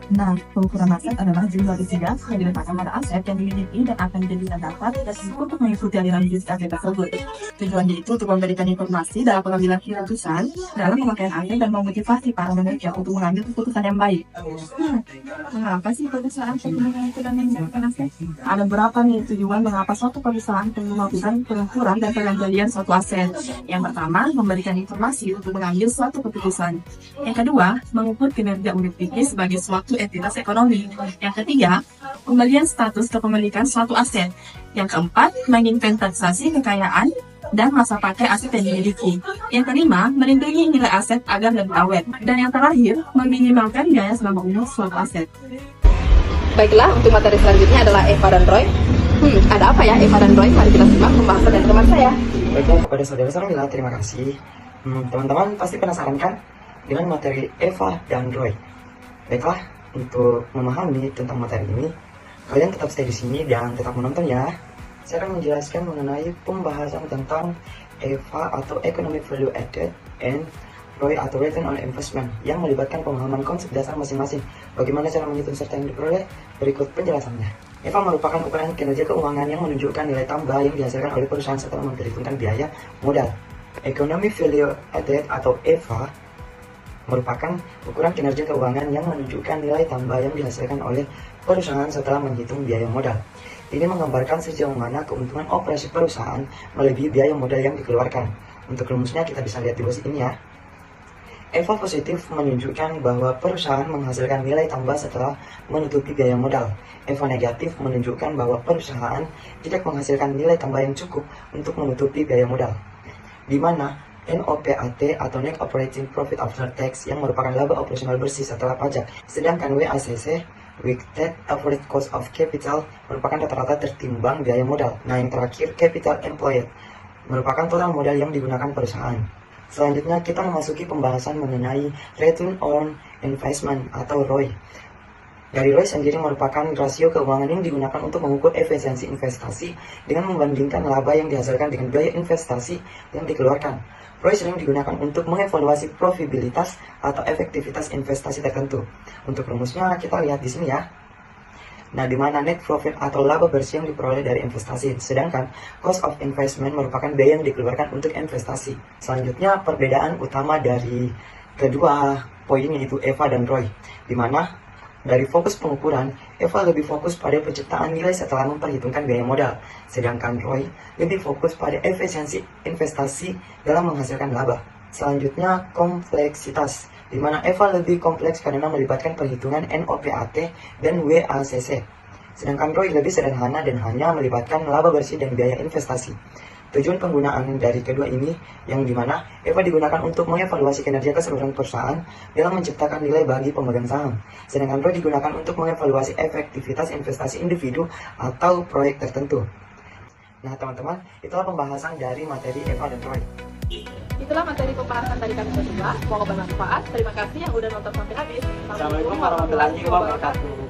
Nah, pengukuran aset adalah jumlah rupiah yang diletakkan pada aset yang dimiliki dan akan dijadikan dapat dan untuk mengikuti aliran bisnis aset tersebut. Tujuannya itu untuk memberikan informasi dalam pengambilan keputusan dalam pemakaian aset dan memotivasi para manajer untuk mengambil keputusan yang baik. Mengapa sih perusahaan perlu mengumpulkan dan menggunakan aset? Ada berapa nih tujuan mengapa suatu perusahaan perlu melakukan pengukuran dan pengendalian suatu aset? Yang pertama, memberikan informasi untuk mengambil suatu keputusan. Yang kedua, mengukur kinerja unit bisnis sebagai suatu entitas ekonomi. Yang ketiga, pembelian status kepemilikan suatu aset. Yang keempat, menginventarisasi kekayaan dan masa pakai aset yang dimiliki. Yang kelima, melindungi nilai aset agar lebih awet. Dan yang terakhir, meminimalkan biaya selama umur suatu aset. Baiklah, untuk materi selanjutnya adalah Eva dan Roy. Ada apa ya Eva dan Roy? Mari kita simak pembahasan dari teman saya. Baiklah, kepada saudara Sarmila, terima kasih. Teman-teman pasti penasaran kan dengan materi Eva dan Roy? Baiklah, untuk memahami tentang materi ini, kalian tetap stay di sini dan tetap menonton ya. Saya akan menjelaskan mengenai pembahasan tentang Eva atau Economic Value Added and Roy atau Return on Investment yang melibatkan pemahaman konsep dasar masing-masing. Bagaimana cara menghitung serta yang diperoleh? Berikut penjelasannya. Eva merupakan ukuran kinerja keuangan yang menunjukkan nilai tambah yang dihasilkan oleh perusahaan setelah memperhitungkan biaya modal. Economic Value Added atau EVA merupakan ukuran kinerja keuangan yang menunjukkan nilai tambah yang dihasilkan oleh perusahaan setelah menghitung biaya modal. Ini menggambarkan sejauh mana keuntungan operasi perusahaan melebihi biaya modal yang dikeluarkan. Untuk rumusnya kita bisa lihat di bawah ini ya. EVA positif menunjukkan bahwa perusahaan menghasilkan nilai tambah setelah menutupi biaya modal. EVA negatif menunjukkan bahwa perusahaan tidak menghasilkan nilai tambah yang cukup untuk menutupi biaya modal. Di mana NOPAT atau Net Operating Profit After Tax yang merupakan laba operasional bersih setelah pajak, sedangkan WACC Weighted Average Cost of Capital merupakan rata-rata tertimbang biaya modal. Nah, yang terakhir Capital Employed merupakan total modal yang digunakan perusahaan. Selanjutnya kita memasuki pembahasan mengenai Return on Investment atau ROI. Dari ROI sendiri merupakan rasio keuangan yang digunakan untuk mengukur efisiensi investasi dengan membandingkan laba yang dihasilkan dengan biaya investasi yang dikeluarkan. ROI sering digunakan untuk mengevaluasi profitabilitas atau efektivitas investasi tertentu. Untuk rumusnya kita lihat di sini ya. Nah, di mana net profit atau laba bersih yang diperoleh dari investasi, sedangkan cost of investment merupakan biaya yang dikeluarkan untuk investasi. Selanjutnya, perbedaan utama dari kedua poin yaitu EVA dan ROI, di mana dari fokus pengukuran, EVA lebih fokus pada penciptaan nilai setelah memperhitungkan biaya modal, sedangkan ROI lebih fokus pada efisiensi investasi dalam menghasilkan laba. Selanjutnya, kompleksitas, di mana EVA lebih kompleks karena melibatkan perhitungan NOPAT dan WACC, sedangkan ROI lebih sederhana dan hanya melibatkan laba bersih dan biaya investasi. Tujuan penggunaan dari kedua ini yang dimana EVA digunakan untuk mengevaluasi kinerja keseluruhan perusahaan dalam menciptakan nilai bagi pemegang saham, sedangkan ROI digunakan untuk mengevaluasi efektivitas investasi individu atau proyek tertentu. Nah teman-teman, itulah pembahasan dari materi EVA dan ROI. Itulah materi pembahasan dari kami berdua. Semoga bermanfaat. Terima kasih yang udah nonton sampai habis. Assalamualaikum warahmatullahi wabarakatuh.